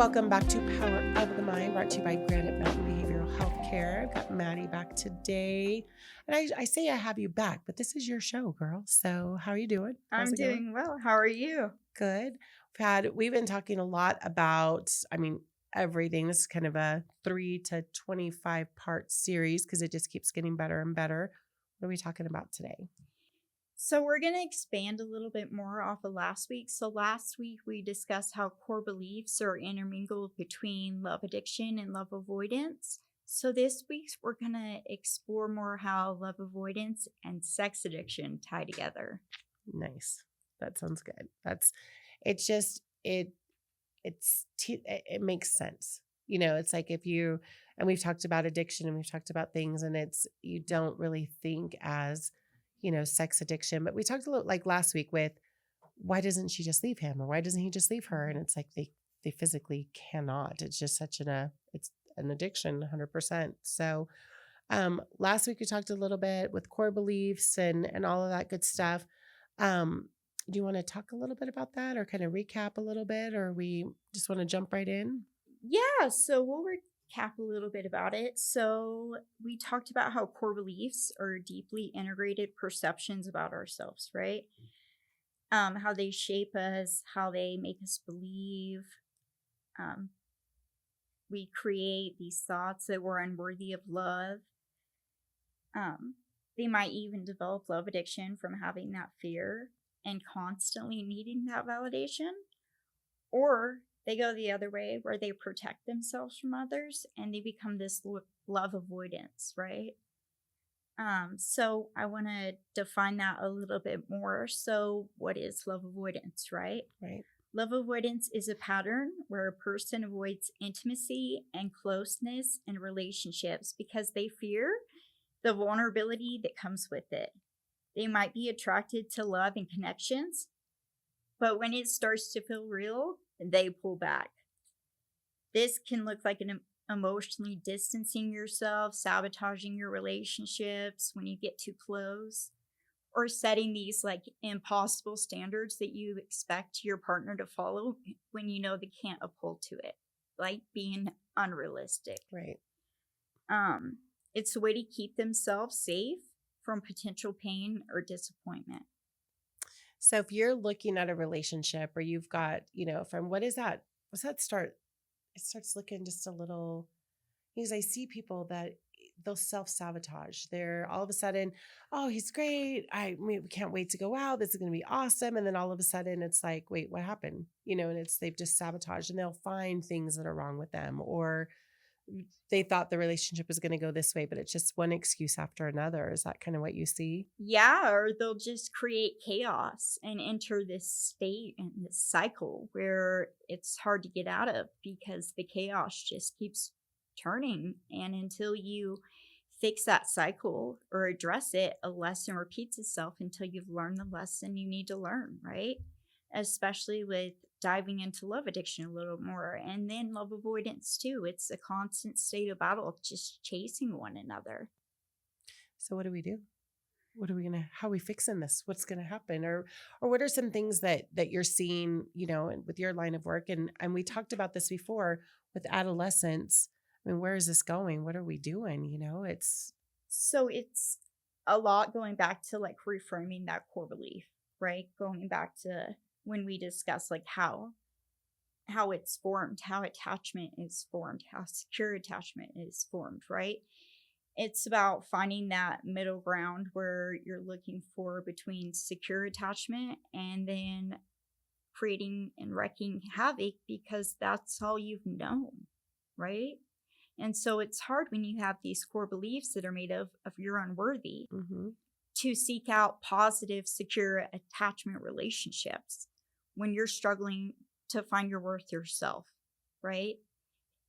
Welcome back to Power of the Mind, brought to you by Granite Mountain Behavioral Healthcare. I've got Madi back today. And I say I have you back, but this is your show, girl. So how are you doing? I'm doing well. How are you? Good. We've been talking a lot about, everything. This is kind of a 3 to 25 part series because it just keeps getting better and better. What are we talking about today? So we're going to expand a little bit more off of last week. So last week we discussed how core beliefs are intermingled between love addiction and love avoidance. So this week we're going to explore more how love avoidance and sex addiction tie together. Nice. That sounds good. It makes sense. It's like and we've talked about addiction and we've talked about things, and you don't really think as, sex addiction, but we talked a little like last week with why doesn't she just leave him or why doesn't he just leave her? And it's like they physically cannot. It's just it's an addiction 100%. So last week we talked a little bit with core beliefs and all of that good stuff. Do you want to talk a little bit about that or kind of recap a little bit, or we just want to jump right in? Yeah, so we'll recap a little bit about it. So we talked about how core beliefs are deeply integrated perceptions about ourselves, right? How they shape us, how they make us believe. We create these thoughts that we're unworthy of love. They might even develop love addiction from having that fear and constantly needing that validation. Or they go the other way where they protect themselves from others and they become this love avoidance, right? So I want to define that a little bit more. So what is love avoidance, right? Right. Love avoidance is a pattern where a person avoids intimacy and closeness in relationships because they fear the vulnerability that comes with it. They might be attracted to love and connections, but when it starts to feel real, they pull back. This can look like an emotionally distancing yourself, sabotaging your relationships when you get too close, or setting these like impossible standards that you expect your partner to follow when you know they can't uphold to it, like being unrealistic. Right. It's a way to keep themselves safe from potential pain or disappointment. So if you're looking at a relationship or you've got, from what's that start? It starts looking just a little, because I see people that they'll self-sabotage. They're all of a sudden, oh, he's great. We can't wait to go out. This is going to be awesome. And then all of a sudden it's like, wait, what happened? And they've just sabotaged, and they'll find things that are wrong with them, or they thought the relationship was going to go this way, but it's just one excuse after another. Is that kind of what you see? Yeah, or they'll just create chaos and enter this state and this cycle where it's hard to get out of because the chaos just keeps turning. And until you fix that cycle or address it, a lesson repeats itself until you've learned the lesson you need to learn, right? Especially with diving into love addiction a little more, and then love avoidance too. It's a constant state of battle, just chasing one another. So what do we do? How are we fixing this? What's going to happen? Or what are some things that you're seeing, with your line of work? And we talked about this before with adolescence. I mean, where is this going? What are we doing? It's a lot going back to like reframing that core belief, right? Going back to when we discuss like how it's formed, how attachment is formed, how secure attachment is formed, right? It's about finding that middle ground where you're looking for between secure attachment and then creating and wreaking havoc because that's all you've known, right? And so it's hard when you have these core beliefs that are made of you're unworthy to seek out positive, secure attachment relationships when you're struggling to find your worth yourself, right?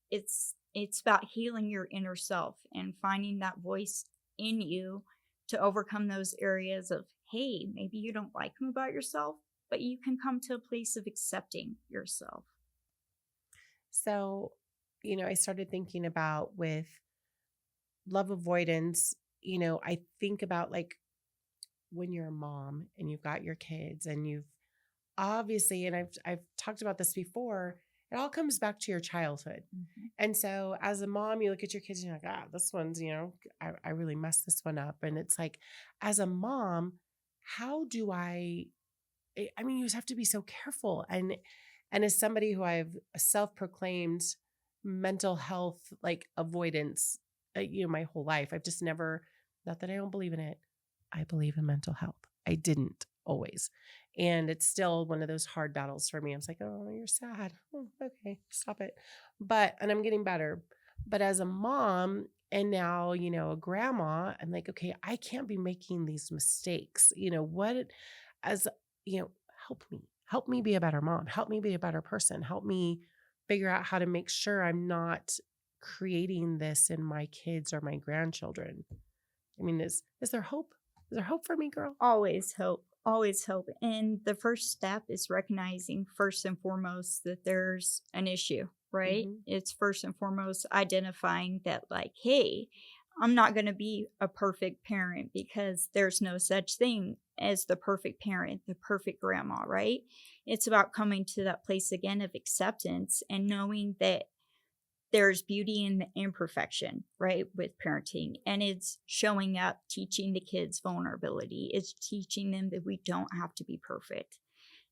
It's about healing your inner self and finding that voice in you to overcome those areas of, hey, maybe you don't like them about yourself, but you can come to a place of accepting yourself. So, I started thinking about with love avoidance, I think about like when you're a mom and you've got your kids and you've obviously, and I've talked about this before, It all comes back to your childhood. And so as a mom, you look at your kids and you're like, this one's, I really messed this one up. And it's like, as a mom, how do you just have to be so careful. And as somebody who I've self-proclaimed mental health, like avoidance, my whole life, I've just never, not that I don't believe in it. I believe in mental health. I didn't always. And it's still one of those hard battles for me. I was like, oh, you're sad. Oh, okay, stop it. And I'm getting better. But as a mom and now, a grandma, I'm like, okay, I can't be making these mistakes. As, help me be a better mom. Help me be a better person. Help me figure out how to make sure I'm not creating this in my kids or my grandchildren. I mean, is there hope? Is there hope for me, girl? Always hope. Always hope. And the first step is recognizing first and foremost that there's an issue, right? It's first and foremost identifying that, like, hey, I'm not going to be a perfect parent because there's no such thing as the perfect parent, the perfect grandma, right? It's about coming to that place again of acceptance and knowing that there's beauty in the imperfection, right, with parenting. And it's showing up, teaching the kids vulnerability. It's teaching them that we don't have to be perfect.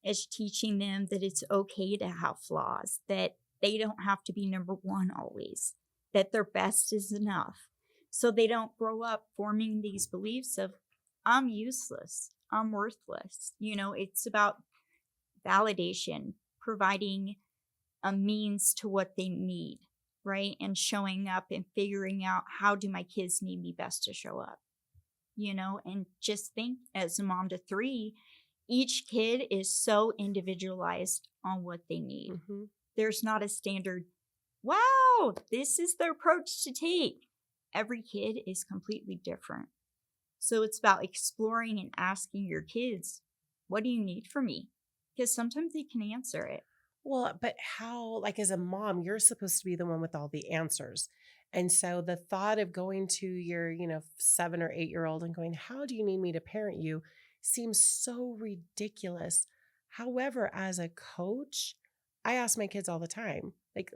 It's teaching them that it's okay to have flaws, that they don't have to be number one always, that their best is enough. So they don't grow up forming these beliefs of, I'm useless, I'm worthless. It's about validation, providing a means to what they need, right? And showing up and figuring out, how do my kids need me best to show up? And just think, as a mom to 3, each kid is so individualized on what they need. There's not a standard, wow, this is the approach to take. Every kid is completely different. So it's about exploring and asking your kids, what do you need from me? Because sometimes they can answer it. Well, but how, like as a mom, you're supposed to be the one with all the answers. And so the thought of going to your, 7 or 8-year-old and going, how do you need me to parent you, seems so ridiculous. However, as a coach, I ask my kids all the time, like,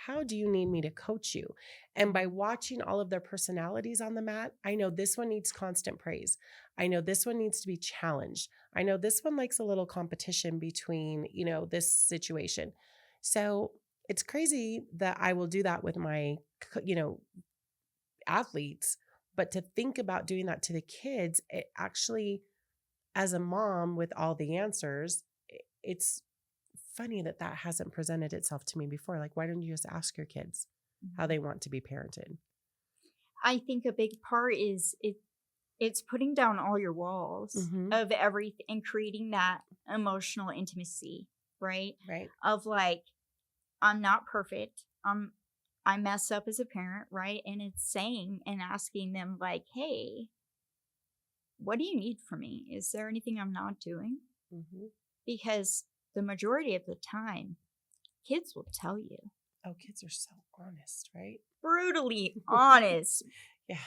how do you need me to coach you? And by watching all of their personalities on the mat, I know this one needs constant praise. I know this one needs to be challenged. I know this one likes a little competition between, this situation. So it's crazy that I will do that with my, athletes, but to think about doing that to the kids, it actually, as a mom with all the answers, it's funny that hasn't presented itself to me before. Like, why don't you just ask your kids how they want to be parented? I think a big part is it's putting down all your walls of everything and creating that emotional intimacy, right? Right. Of like, I'm not perfect. I mess up as a parent, right? And it's saying and asking them like, hey, what do you need from me? Is there anything I'm not doing? Because the majority of the time, kids will tell you. Oh, kids are so honest, right? Brutally honest. Yeah.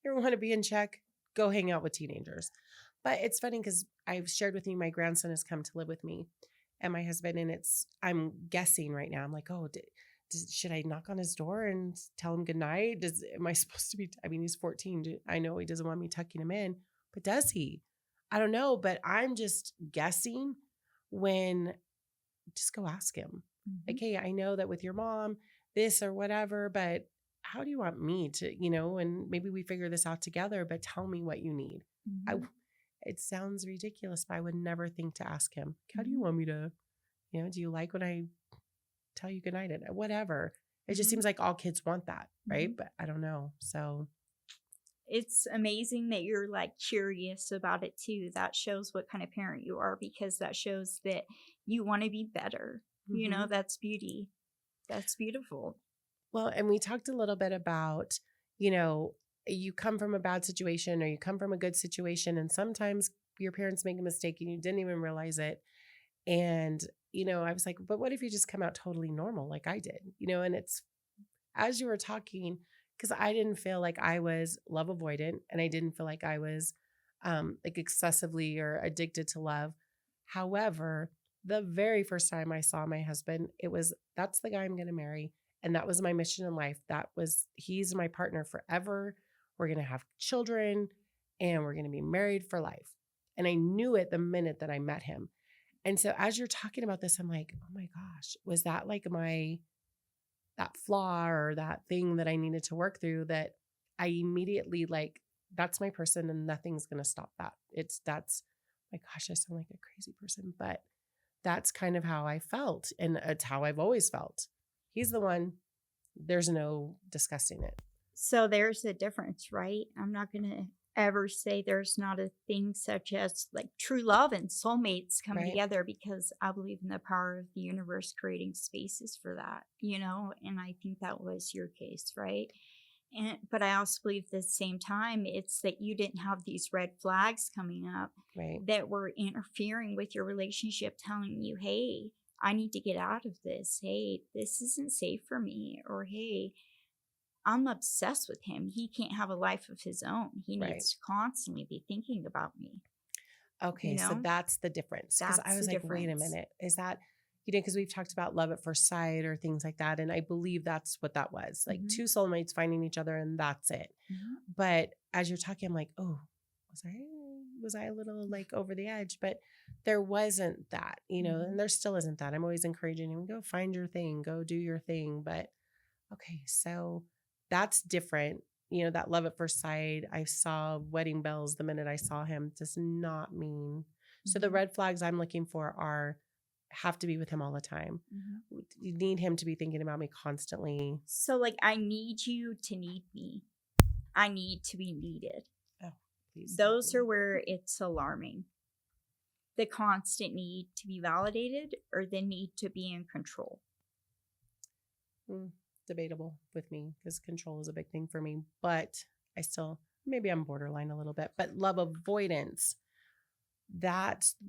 You ever want to be in check? Go hang out with teenagers. But it's funny because I've shared with you, my grandson has come to live with me and my husband, and I'm guessing right now. I'm like, oh, should I knock on his door and tell him goodnight? Am I supposed to be? I mean, he's 14. I know he doesn't want me tucking him in, but does he? I don't know, but I'm just guessing when just go ask him. Like, hey, I know that with your mom, this or whatever, but how do you want me to, and maybe we figure this out together, but tell me what you need. It sounds ridiculous, but I would never think to ask him, how do you want me to, do you like when I tell you goodnight and whatever? It just seems like all kids want that, right? But I don't know. So it's amazing that you're like curious about it too. That shows what kind of parent you are, because that shows that you want to be better. That's beauty. That's beautiful. Well, and we talked a little bit about, you come from a bad situation or you come from a good situation, and sometimes your parents make a mistake and you didn't even realize it. And, I was like, but what if you just come out totally normal like I did, and it's, as you were talking, because I didn't feel like I was love avoidant and I didn't feel like I was like excessively or addicted to love. However, the very first time I saw my husband, that's the guy I'm going to marry. And that was my mission in life. He's my partner forever. We're going to have children and we're going to be married for life. And I knew it the minute that I met him. And so as you're talking about this, I'm like, oh my gosh, was that like that flaw or that thing that I needed to work through, that I immediately like, that's my person and nothing's going to stop that. That's, my gosh, I sound like a crazy person, but that's kind of how I felt. And it's how I've always felt. He's the one, there's no discussing it. So there's a difference, right? I'm not going to ever say there's not a thing such as like true love and soulmates coming Right. together, because I believe in the power of the universe creating spaces for that, and I think that was your case, right? But I also believe at the same time, it's that you didn't have these red flags coming up Right. that were interfering with your relationship, telling you, hey, I need to get out of this. Hey, this isn't safe for me. Or, hey, I'm obsessed with him. He can't have a life of his own. He Right. needs to constantly be thinking about me. Okay. So that's the difference. Because I That's was the like, wait a difference. minute. Is that, because we've talked about love at first sight or things like that. And I believe that's what that was, like Mhm. two soulmates finding each other and that's it. Mhm. But as you're talking, I'm like, oh, was I a little like over the edge? But there wasn't that, and there still isn't that. I'm always encouraging him, go find your thing, go do your thing. But okay, so that's different. That love at first sight, I saw wedding bells the minute I saw him, does not mean. So the Mhm. red flags I'm looking for have to be with him all the time. Mhm. You need him to be thinking about me constantly. So, like, I need you to need me. I need to be needed. Oh, please. Those are where it's alarming. The constant need to be validated or the need to be in control. Debatable with me because control is a big thing for me, but maybe I'm borderline a little bit. But love avoidance,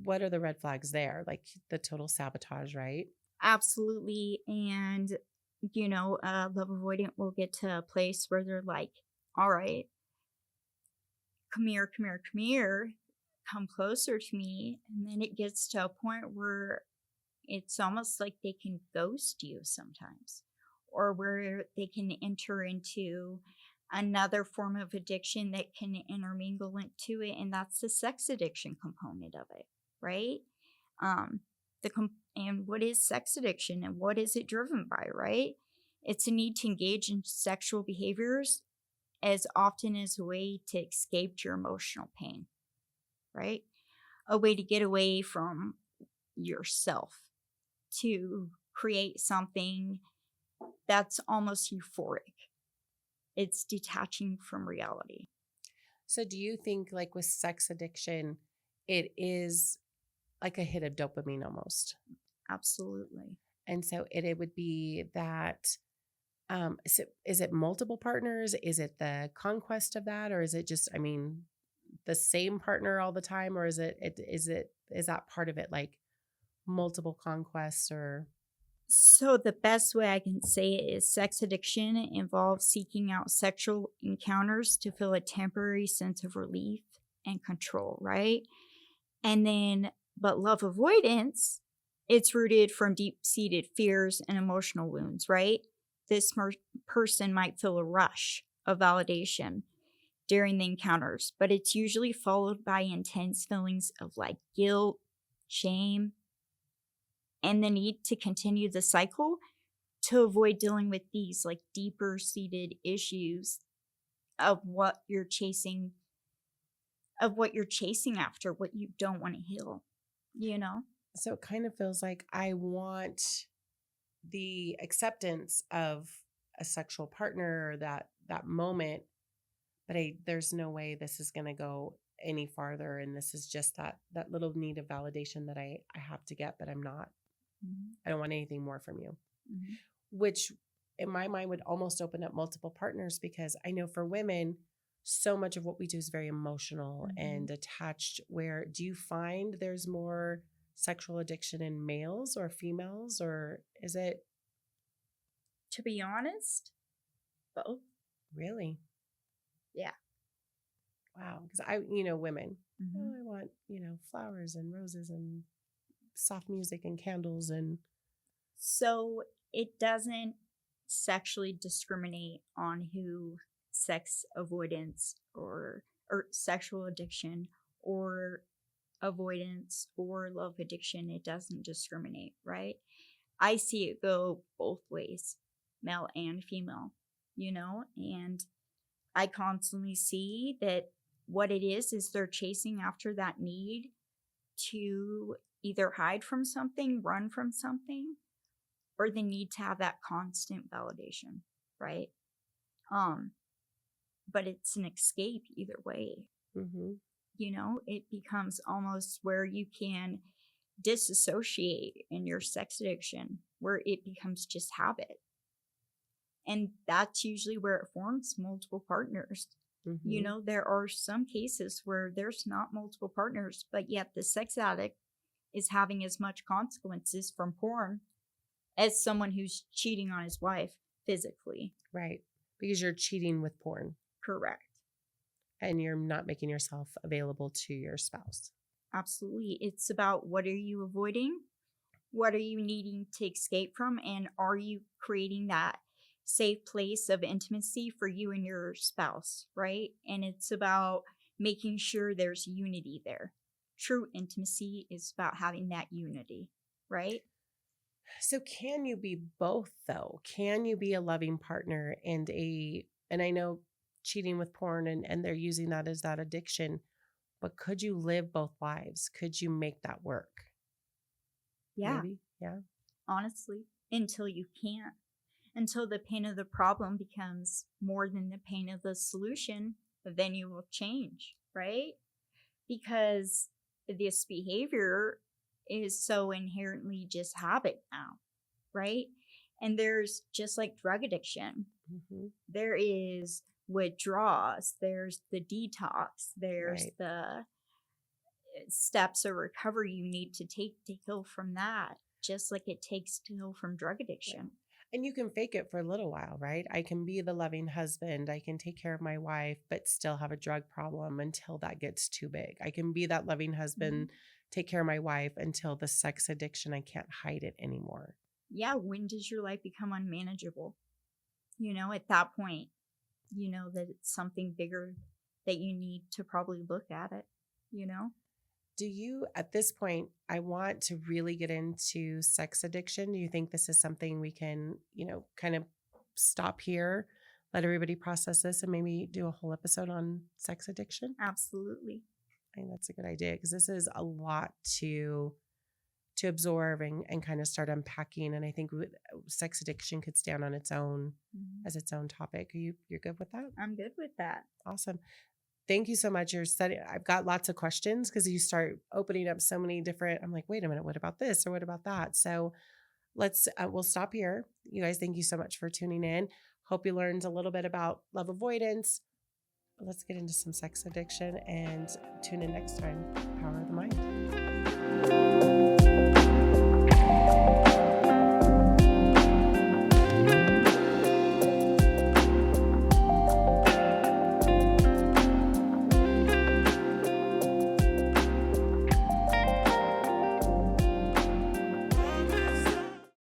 what are the red flags there? Like the total sabotage, right? Absolutely. And, love avoidant will get to a place where they're like, all right, come here, come here, come here, come closer to me. And then it gets to a point where it's almost like they can ghost you sometimes, or where they can enter into another form of addiction that can intermingle into it. And that's the sex addiction component of it, right? And what is sex addiction and what is it driven by, right? It's a need to engage in sexual behaviors as often as a way to escape your emotional pain, right? A way to get away from yourself, to create something that's almost euphoric. It's detaching from reality. So do you think like with sex addiction, it is like a hit of dopamine almost? Absolutely. And so it would be that, is it multiple partners? Is it the conquest of that? Or is it just, the same partner all the time? Or is that part of it, like multiple conquests or? So, the best way I can say it is sex addiction involves seeking out sexual encounters to feel a temporary sense of relief and control, right? But love avoidance, it's rooted from deep seated fears and emotional wounds, right? This person might feel a rush of validation during the encounters, but it's usually followed by intense feelings of like guilt, shame, and the need to continue the cycle to avoid dealing with these like deeper seated issues of what you're chasing after, what you don't want to heal, So it kind of feels like I want the acceptance of a sexual partner or that moment, but there's no way this is going to go any farther, and this is just that little need of validation that I have to get, but I'm not. I don't want anything more from you. Which in my mind would almost open up multiple partners, because I know for women, so much of what we do is very emotional and attached. Where do you find there's more sexual addiction in males or females, or is it? To be honest, both. Really? Yeah. Wow. Because women, oh, I want, flowers and roses and soft music and candles and So it doesn't sexually discriminate on who sex avoidance or sexual addiction or avoidance or love addiction. It doesn't discriminate, right? I see it go both ways, male and female, and I constantly see that what it is they're chasing after that need to either hide from something, run from something, or the need to have that constant validation, right? Um, but it's an escape either way. mm-hmm. It becomes almost where you can disassociate in your sex addiction, where it becomes just habit. And that's usually where it forms multiple partners. Mm-hmm. There are some cases where there's not multiple partners, but yet the sex addict is having as much consequences from porn as someone who's cheating on his wife physically. Right. Because you're cheating with porn Correct. and you're not making yourself available to your spouse. Absolutely. It's about what are you avoiding? What are you needing to escape from? And are you creating that safe place of intimacy for you and your spouse, right? And it's about making sure there's unity there. True intimacy is about having that unity, right? So can you be both though? Can you be a loving partner and I know cheating with porn and they're using that as that addiction, but could you live both lives? Could you make that work? Yeah. Maybe. Yeah. Honestly, until you can't. Until the pain of the problem becomes more than the pain of the solution, then you will change, right? Because this behavior is so inherently just habit now, right? And there's just like drug addiction, Mm-hmm. there is withdrawals, there's the detox, there's Right. the steps of recovery you need to take to heal from that, just like it takes to heal from drug addiction. And you can fake it for a little while, right? I can be the loving husband. I can take care of my wife, but still have a drug problem until that gets too big. I can be that loving husband, take care of my wife until the sex addiction, I can't hide it anymore. Yeah, when does your life become unmanageable? At that point, that it's something bigger that you need to probably look at it, Do you, at this point, I want to really get into sex addiction. Do you think this is something we can, kind of stop here, let everybody process this, and maybe do a whole episode on sex addiction? Absolutely. I think that's a good idea because this is a lot to absorb and kind of start unpacking. And I think sex addiction could stand on its own as its own topic. You're good with that? I'm good with that. Awesome. Thank you so much. I've got lots of questions because you start opening up so many different, I'm like, wait a minute, what about this? Or what about that? So we'll stop here. You guys, thank you so much for tuning in. Hope you learned a little bit about love avoidance. Let's get into some sex addiction and tune in next time. Power